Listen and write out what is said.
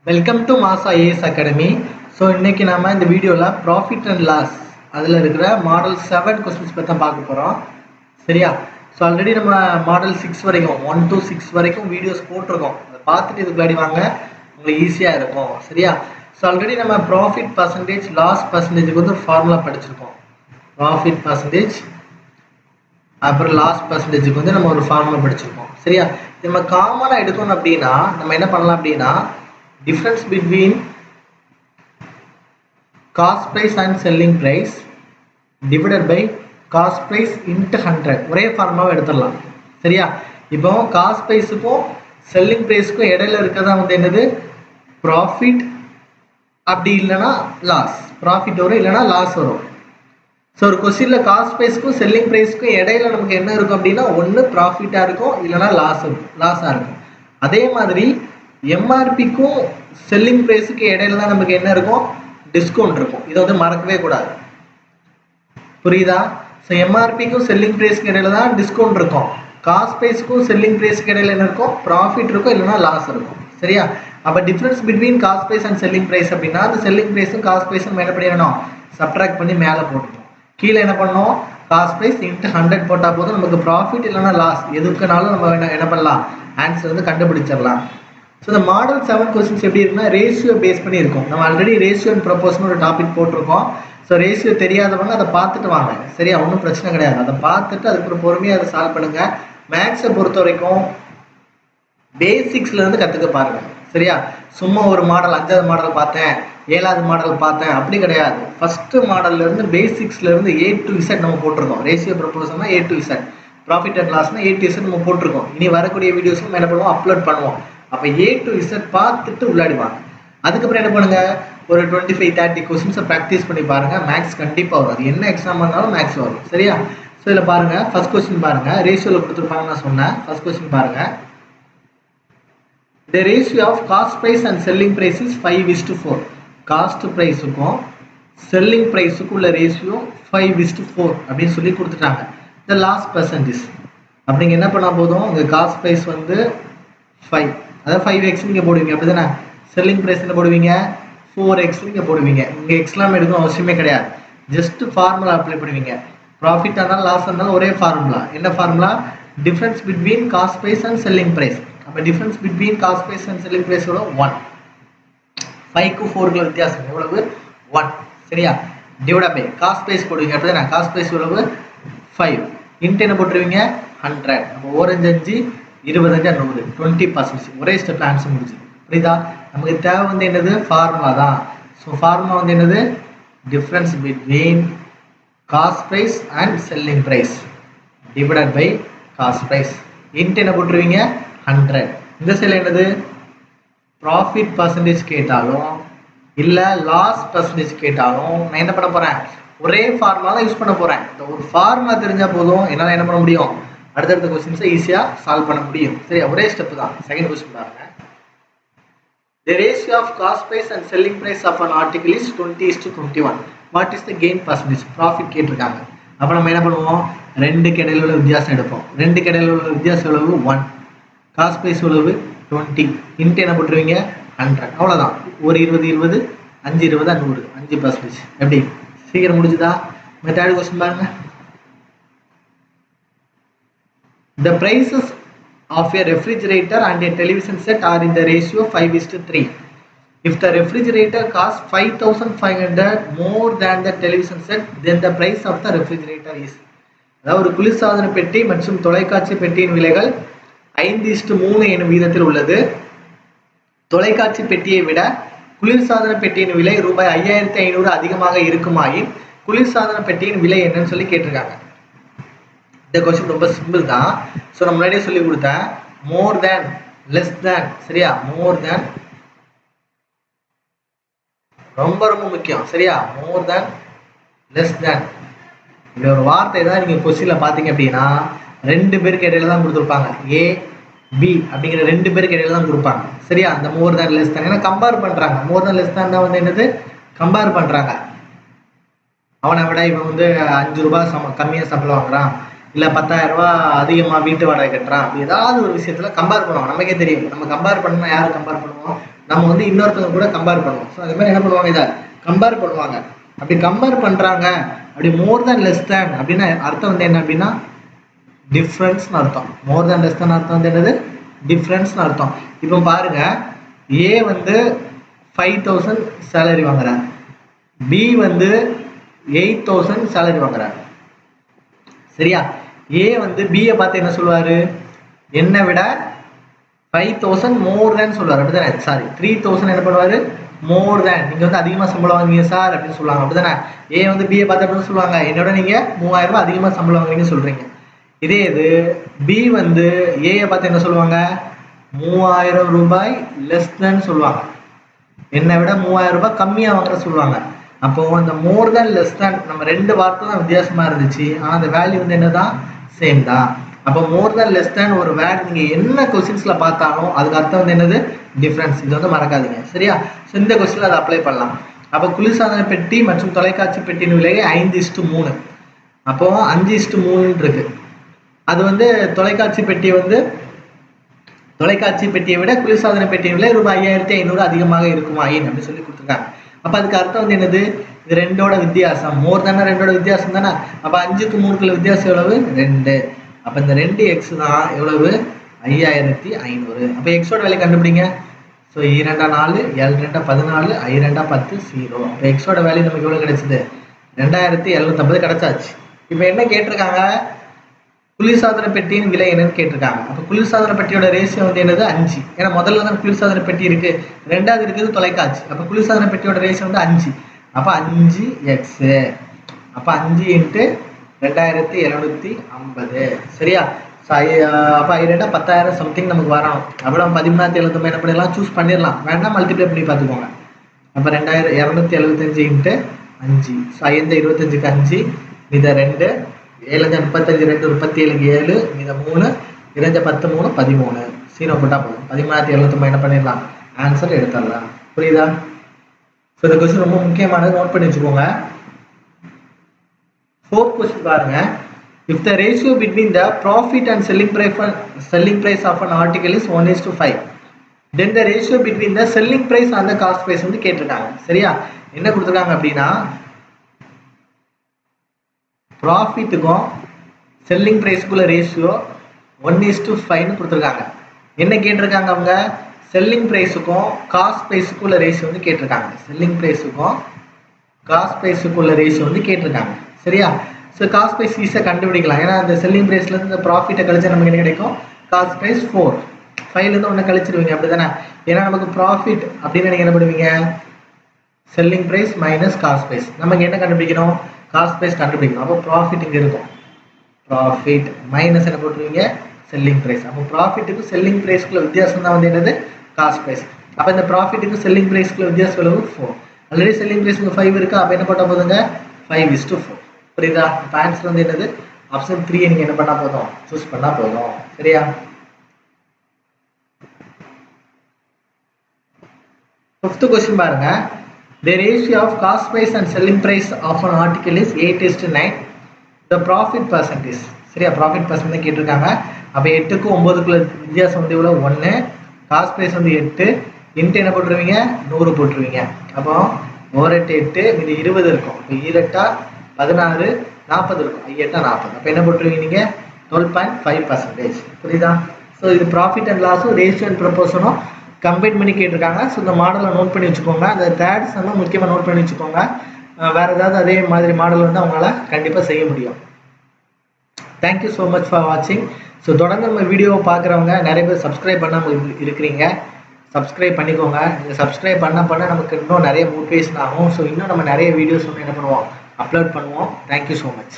Welcome to mass IAS academy. So இன்னைக்கு நாம இந்த வீடியோவில் ப்ராஃபிட் அண்ட் லாஸ் அதில் இருக்கிற மாடல் 7 கொஸ்டின்ஸ் பற்றி தான் பார்க்க போகிறோம். சரியா? ஸோ ஆல்ரெடி நம்ம மாடல் 6 வரைக்கும் 1 to 6 வரைக்கும் வீடியோஸ் போட்டிருக்கோம். அதை பார்த்துட்டு இதுக்கு முன்னாடி வாங்க, உங்களுக்கு ஈஸியாக இருக்கும். சரியா? ஸோ ஆல்ரெடி நம்ம ப்ராஃபிட் பர்சன்டேஜ் லாஸ் பர்சன்டேஜுக்கு வந்து ஒரு ஃபார்முலா படிச்சிருக்கோம். ப்ராஃபிட் பர்சன்டேஜ் அப்புறம் லாஸ் பர்சன்டேஜுக்கு வந்து நம்ம ஒரு ஃபார்முலா படிச்சிருக்கோம். சரியா? நம்ம காமனாக எடுக்கணும் அப்படின்னா நம்ம என்ன பண்ணலாம் அப்படின்னா difference between cost price and selling price divided by cost price into 100 ஒரே ஃபார்முலாவை எடுத்துடலாம். சரியா? இப்போ காஸ்ட் ப்ரைஸுக்கும் செல்லிங் ப்ரைஸுக்கும் இடையில இருக்கிறதா வந்து என்னது? ப்ராஃபிட், அப்படி இல்லைன்னா லாஸ். ப்ராஃபிட் வரும், இல்லைன்னா லாஸ் வரும். ஸோ ஒரு கொஸ்டினில் காஸ்ட் ப்ரைஸுக்கும் செல்லிங் ப்ரைஸுக்கும் இடையில நமக்கு என்ன இருக்கும் அப்படின்னா ஒன்று ப்ராஃபிட்டாக இருக்கும், இல்லைன்னா லாஸாக இருக்கும். அதே மாதிரி எம்ஆர்பிக்கும் செல்லிங் ப்ரைஸுக்கு இடையில தான் நமக்கு என்ன இருக்கும்? டிஸ்கவுண்ட் இருக்கும். இதை வந்து மறக்கவே கூடாது. புரியுதா? ஸோ எம்ஆர்பிக்கும் செல்லிங் ப்ரைஸுக்கு இடையில தான் டிஸ்கவுண்ட் இருக்கும். காஸ்ட் ப்ரைஸுக்கும் செல்லிங் ப்ரைஸுக்கு இடையில என்ன இருக்கும்? ப்ராஃபிட் இருக்கும், இல்லைன்னா லாஸ் இருக்கும். சரியா? அப்போ difference between cost price and selling price அப்படின்னா அந்த செல்லிங் ப்ரைஸும் காஸ்ட் ப்ரைஸும் என்ன பண்ணிடணும்? சப்ட்ராக்ட் பண்ணி மேலே போட்டுருவோம். கீழே என்ன பண்ணோம்? காஸ்ட் ப்ரைஸ் இன்ட்டு 100 போட்டால் போதும் நமக்கு ப்ராஃபிட் இல்லைன்னா லாஸ் எதுக்குனாலும் நம்ம என்ன பண்ணலாம்? ஆன்சர் வந்து கண்டுபிடிச்சிடலாம். ஸோ இந்த மாடல் 7 கொஸ்டின்ஸ் எப்படி இருக்குன்னா ரேஷியோ பேஸ் பண்ணி இருக்கும். நம்ம ஆல்ரெடி ரேஷியோ அண்ட் ப்ரொபோஷன் ஒரு டாபிக் போட்டிருக்கோம். ஸோ ரேஷியோ தெரியாதவங்க அதை பார்த்துட்டு வாங்க. சரியா? ஒன்றும் பிரச்சனை கிடையாது. அதை பார்த்துட்டு அதுக்கப்புறம் பொறுமையாக அதை சால்வ் பண்ணுங்க. மேக்ஸை பொறுத்த வரைக்கும் பேசிக்ஸ்லேருந்து கற்றுக்க பாருங்க. சரியா? சும்மா ஒரு மாடல் 5வது மாடல் பார்த்தேன், 7வது மாடல் பார்த்தேன், அப்படி கிடையாது. ஃபஸ்ட்டு மாடல்லேருந்து பேசிக்ஸ்லேருந்து A to Z நம்ம போட்டிருக்கோம். ரேஷியோ ப்ரொபோஷன்னா A to Z, profit and லாஸ்னா A to Z நம்ம போட்டிருக்கோம். இனி வரக்கூடிய வீடியோஸ் நம்ம என்ன பண்ணுவோம்? அப்லோட் பண்ணுவோம். அப்போ A to Z பார்த்துட்டு விளையாடுவாங்க. அதுக்கப்புறம் என்ன பண்ணுங்க? ஒரு 25-30 கொஸ்டின்ஸை ப்ராக்டிஸ் பண்ணி பாருங்க. மேக்ஸ் கண்டிப்பாக வரும். அது என்ன எக்ஸாம் இருந்தாலும் மேக்ஸ் வரும். சரியா? ஸோ இதில் பாருங்க, ஃபர்ஸ்ட் கொஸ்டின் பாருங்க. ரேஷியோவில் கொடுத்துருப்பாங்க நான் சொன்னேன். ஃபர்ஸ்ட் கொஸ்டின் பாருங்க. The ratio of cost price and selling price is 5:4. Cost ப்ரைஸுக்கும் செல்லிங் ப்ரைஸுக்கும் உள்ள ரேஷியோ 5:4 அப்படின்னு சொல்லி கொடுத்துட்டாங்க. இந்த லாஸ்ட் பர்சன்டேஜ் அப்படிங்க என்ன பண்ணால் போதும்? இங்கே காஸ்ட் ப்ரைஸ் வந்து 5, அதாவது 5x நீங்கள் போடுவீங்க. அப்படி தானே? செல்லிங் ப்ரைஸ் என்ன போடுவீங்க? 4x நீங்கள் போடுவீங்க. இங்கே எக்ஸ்லாம் எடுக்கணும் அவசியமே கிடையாது. ஜஸ்ட் ஃபார்முலா அப்ளை பண்ணுவீங்க. ப்ராஃபிட் இருந்தாலும் லாஸ் இருந்தாலும் ஒரே ஃபார்முலா. என்ன formula? Difference between cost price and selling price. அப்போ difference between cost price and selling price எவ்வளோ? 1. 5க்கு 4க்கு வித்தியாசம் எவ்வளவு? 1. சரியா? டிவைட் பை காஸ்ட் ப்ரைஸ் போடுவீங்க. அப்படி தானே? காஸ்ட் ப்ரைஸ் எவ்வளவு? 5. இன்ட்டு என்ன போட்டுருவீங்க? 100. அப்போ 1 5 25 100, 20%. ஒரே ஸ்டெப்ல ஆன்சர் முடிஞ்சுது. புரியுதா? நமக்கு தேவை வந்து என்னது? ஃபார்முலா தான். ஸோ ஃபார்முலா வந்து என்னது? Difference between cost price and selling price divided by cost price. Into என்ன போட்டுருவீங்க? 100. இந்த சைடில் என்னது? ப்ராஃபிட் பர்சன்டேஜ் கேட்டாலும் இல்லை லாஸ் பர்சன்டேஜ் கேட்டாலும் நான் என்ன பண்ண போகிறேன்? ஒரே ஃபார்முலா தான் யூஸ் பண்ண போகிறேன். இந்த ஒரு ஃபார்முலா தெரிஞ்சால் போதும், என்னால் என்ன பண்ண முடியும்? அடுத்தடுத்த கொஸ்டின்ஸை ஈஸியாக சால்வ் பண்ண முடியும். சரியா? ஒரே ஸ்டெப் தான். செகண்ட் கொஸ்டின் பாருங்க. The ratio of cost price and selling price of an article is 20:21. What is the gain percentage? Profit கேட்டிருக்காங்க. அப்போ நம்ம என்ன பண்ணுவோம்? ரெண்டுக்கு இடையில உள்ள வித்தியாசம் எடுப்போம். ரெண்டுக்கு இடையில உள்ள வித்தியாசம் எவ்வளவு? 1. காஸ்ட் ப்ரைஸ் எவ்வளவு? 20. இன்ட்டு என்ன போட்டுருவீங்க? 100. அவ்வளோதான். ஒரு 20 20 5 20 100, 5%. எப்படி? சீக்கிரம் முடிஞ்சுதா? தேர்ட் கொஸ்டின் பாருங்க. The prices of a refrigerator and a television set are in the ratio 5:3. If the refrigerator costs 5,500 more than the television set, then the price of the refrigerator is. அதாவது ஒரு குளிர்சாதன பெட்டி மற்றும் தொலைக்காட்சி பெட்டியின் விலைகள் 5:3 எனும் வீதத்தில் உள்ளது. தொலைக்காட்சி பெட்டியை விட குளிர்சாதன பெட்டியின் விலை ரூபாய் 5,500 அதிகமாக இருக்குமாயின் குளிர்சாதன பெட்டியின் விலை என்னன்னு சொல்லி கேட்டிருக்காங்க. இந்த கொஸ்டின் ரொம்ப சிம்பிள் தான். ஸோ நான் முன்னாடியே சொல்லி கொடுத்தேன். மோர் தேன், லெஸ் தேன். சரியா? மோர் தேன் ரொம்ப ரொம்ப முக்கியம். சரியா? மோர் தேன், லெஸ் தேன். இப்படி ஒரு வார்த்தை தான் நீங்கள் கொஸ்டினில் பார்த்தீங்க அப்படின்னா 2 பேருக்கு இடையில தான் கொடுத்துருப்பாங்க. A B அப்படிங்கிற 2 பேருக்கு இடையில தான் கொடுப்பாங்க. சரியா? அந்த மோர் தேன், லெஸ் தேன் ஏன்னா கம்பேர் பண்ணுறாங்க. மோர் தேன், லெஸ் தேன் தான் வந்து என்னது? கம்பேர் பண்ணுறாங்க. அவனை விட இவன் வந்து 5 ரூபாய் கம்மியாக சம்பளம் வாங்குறான், இல்லை 10,000 ரூபாய் அதிகமாக வீட்டு வாடகை கட்டுறான், அப்படி ஏதாவது ஒரு விஷயத்தில் கம்பேர் பண்ணுவோம். நமக்கே தெரியும். நம்ம கம்பேர் பண்ணால் யாரை கம்பேர் பண்ணுவோம்? நம்ம வந்து இன்னொருத்தவங்க கூட கம்பேர் பண்ணுவோம். ஸோ அதே மாதிரி என்ன பண்ணுவாங்க, இதை கம்பேர் பண்ணுவாங்க. அப்படி கம்பேர் பண்றாங்க, அப்படி மோர் தேன் லெஸ் தேன் அப்படின்னா அர்த்தம் வந்து என்ன அப்படின்னா டிஃப்ரென்ஸ்னு அர்த்தம். மோர் தேன் லெஸ் தேன் அர்த்தம் வந்து என்னது, டிஃப்ரென்ஸ்னு அர்த்தம். இப்போ பாருங்க, ஏ வந்து 5000 சேலரி வாங்குறாரு, பி வந்து 8000 சேலரி வாங்குறாரு. சரியா? ஏ வந்து பியை பார்த்து என்ன சொல்லுவாரு, என்னை விட 5000 மோர் தேன் சொல்லுவார், அப்படிதானே? சாரி, 3000 என்ன பண்ணுவாரு, மோர் தேன், நீங்க வந்து அதிகமா சம்பளம் வாங்குவீங்க சார் அப்படின்னு சொல்லுவாங்க, அப்படிதானே? ஏ வந்து பியை பார்த்து அப்படின்னு சொல்லுவாங்க, என்னோட நீங்க 3000 ரூபாய் அதிகமா சம்பளம் வாங்குறீங்கன்னு சொல்றீங்க. இதே இது பி வந்து ஏயை பார்த்து என்ன சொல்லுவாங்க, 3000 ரூபாய் லெஸ் தேன் சொல்லுவாங்க, என்னை விட 3000 ரூபாய் கம்மியா வாங்குற சொல்லுவாங்க. அப்போ அந்த மோர் தேன் லெஸ் தேன் நம்ம ரெண்டு வார்த்தை தான் வித்தியாசமா இருந்துச்சு, ஆனா அந்த வேல்யூ வந்து என்னதான், சேம் தான். அப்போ மோர் தேன் லெஸ் தேன் ஒரு வேர்ட் நீங்க என்ன கொஸ்டின்ஸ்ல பார்த்தாலும் அதுக்கு அர்த்தம் வந்து என்னது, டிஃபரன்ஸ். இது வந்து மறக்காதீங்க. சரியா? ஸோ இந்த கொஸ்டின்ல அதை அப்ளை பண்ணலாம். அப்போ குளிர்சாதன பெட்டி மற்றும் தொலைக்காட்சி பெட்டியின் விலை 5:3. அப்போ 5:3 இருக்கு. அது வந்து தொலைக்காட்சி பெட்டியை விட குளிர்சாதன பெட்டியின் விலை ரூபாய் 5500 அதிகமாக இருக்குமா அப்படின்னு சொல்லி கொடுத்துருக்காங்க. அப்ப அதுக்கு அர்த்தம் வந்து என்னது, இது ரெண்டோட வித்தியாசம். மோர் தானே, ரெண்டோட வித்தியாசம் தானே. அப்ப 5க்கு 3க்குள்ள வித்தியாசம் எவ்வளவு, 2. அப்ப இந்த 2x தான் எவ்வளவு, 5500. அப்ப எக்ஸோட விலை கண்டுபிடிங்க. So 2 4, L 2 14, I 2 10, 0. அப்ப எக்ஸோட வேல்யூ நமக்கு எவ்வளவு கிடைச்சது, 2750 கிடைச்சாச்சு. இப்ப என்ன கேட்டிருக்காங்க, குளிர்சாதன பெட்டியின் விலை என்னன்னு கேட்டிருக்காங்க. அப்ப குளிர்சாதன பெட்டியோட ரேஷியோ வந்து என்னது, 5. ஏன்னா முதல்ல தான் குளிர்சாதன பெட்டி இருக்கு, ரெண்டாவது இருக்குது தொலைக்காட்சி. அப்ப குளிர்சாதன பெட்டியோட ரேஷியோ வந்து 5. அப்ப 5x, அப்ப 5 × 2750. சரியா? அப்ப I 2 10,000 சம்திங் நமக்கு வரணும். அப்ப நம்ம 13,750 என்ன பண்ணிடலாம், சூஸ் பண்ணிடலாம், வேண்டாம் மல்டிப்ளை பண்ணி பார்த்துக்கோங்க. அப்ப 2275 × 5. ஸோ 5 25க்கு 5, இதை 2, 7 35, 2 37, 7, மீத 3, 2 10 3 13. 0 போட்டா போதும், 13,750 என்ன பண்ணிடலாம், ஆன்சர் எடுத்துடலாம். புரியுதா? ஸோ இந்த கொஸ்டின் ரொம்ப முக்கியமானது, நோட் பண்ணி வச்சுக்கோங்க. 4th கொஸ்டின் பாருங்க. If the ratio between the profit and selling price of an article is 1:5, then the ratio between the selling price and the cost price வந்து கேட்டிருக்காங்க. சரியா? என்ன கொடுத்துருக்காங்க அப்படின்னா, ப்ராஃபிட்டுக்கும் செல்லிங் ப்ரைஸுக்குள்ள ரேஷியோ 1:5 கொடுத்துருக்காங்க. என்ன கேட்டிருக்காங்க அவங்க, செல்லிங் ப்ரைஸுக்கும் காஸ்ட் ப்ரைஸுக்குள்ள ரேஷியோ வந்து கேட்டிருக்காங்க. செல்லிங் ப்ரைஸுக்கும் காஸ்ட் ப்ரைஸுக்குள்ள ரேஷியோ வந்து கேட்டிருக்காங்க. சரியா? ஸோ காஸ்ட் ப்ரைஸ் ஈஸியாக கண்டுபிடிக்கலாம். ஏன்னா அந்த செல்லிங் ப்ரைஸ்லேருந்து இந்த ப்ராஃபிட்டை கழிச்சா நமக்கு என்ன கிடைக்கும், காஸ்ட் ப்ரைஸ் 4. 5லேருந்து ஒன்று கழிச்சிருவீங்க, அப்படி தானே? ஏன்னா நமக்கு ப்ராஃபிட் அப்படின்னு நீங்கள் என்ன பண்ணுவீங்க, selling price minus cost price. நமக்கு என்ன கண்டுபிடிக்கணும், காஸ்ட் ப்ரைஸ் கண்டுபிடிக்கணும். அப்போ ப்ராஃபிட் இங்கே இருக்கும், ப்ராஃபிட் மைனஸ் என்ன போட்டுருவீங்க, செல்லிங் ப்ரைஸ். அப்போ ப்ராஃபிட்டுக்கும் செல்லிங் ப்ரைஸ்க்குள்ள வித்தியாசம் தான் வந்து என்னது, காஸ்ட் ப்ரைஸ். அப்போ இந்த ப்ராஃபிட்டுக்கும் செல்லிங் ப்ரைஸ்க்குள்ள வித்தியாசம் எவ்வளவு, 4. ஆல்ரெடி செல்லிங் ப்ரைஸ் இங்கே 5 இருக்கா, அப்போ என்ன பண்ண போதுங்க, 5:4. புரியுதா? இப்போ ஆன்சர் வந்து என்னது, ஆப்ஷன் 3 நீங்கள் என்ன பண்ணால் போதும், சூஸ் பண்ணால் போதும். சரியா? 5th கொஸ்டின் பாருங்க. The ratio of cost price and selling price of an article is 8:9. The profit percentage. சரியா? ப்ராஃபிட் பர்சன்ட் கேட்டிருக்காங்க. அப்போ 8க்கும் 9க்குள்ள வித்தியாசம் வந்து எவ்வளோ, 1. காஸ்ட் ப்ரைஸ் வந்து 8 இன்ட்டு என்ன போட்டுருவீங்க, 100 போட்டுருவீங்க. அப்போ 1 8 மீது 20 இருக்கும். இப்போ 2 16 40 இருக்கும், 8 40. அப்போ என்ன போட்டுருவீங்க நீங்கள், 12.5%. புரியுதா? ஸோ இது ப்ராஃபிட் அண்ட் லாஸும் ரேஷியோ அண்ட் ப்ரொபோர்ஷனும் கம்பைன் பண்ணி கேட்டிருக்காங்க. ஸோ இந்த மாடலை நோட் பண்ணி வச்சுக்கோங்க. அந்த தேர்ட் சம்மை முக்கியமாக நோட் பண்ணி வச்சுக்கோங்க. வேறு ஏதாவது அதே மாதிரி மாடல் வந்து அவங்களால கண்டிப்பாக செய்ய முடியும். தேங்க்யூ ஸோ மச் ஃபார் வாட்சிங். ஸோ தொடர்ந்து நம்ம வீடியோவை பார்க்குறவங்க நிறைய பேர் சப்ஸ்கிரைப் பண்ணாமல் இருக்கிறீங்க, சப்ஸ்கிரைப் பண்ணிக்கோங்க. நீங்கள் சப்ஸ்கிரைப் பண்ண நமக்கு இன்னும் நிறைய மோட்டிவேஷன் ஆகும். ஸோ இன்னும் நம்ம நிறைய வீடியோஸ் வந்து என்ன பண்ணுவோம், அப்லோட் பண்ணுவோம். Thank you so much.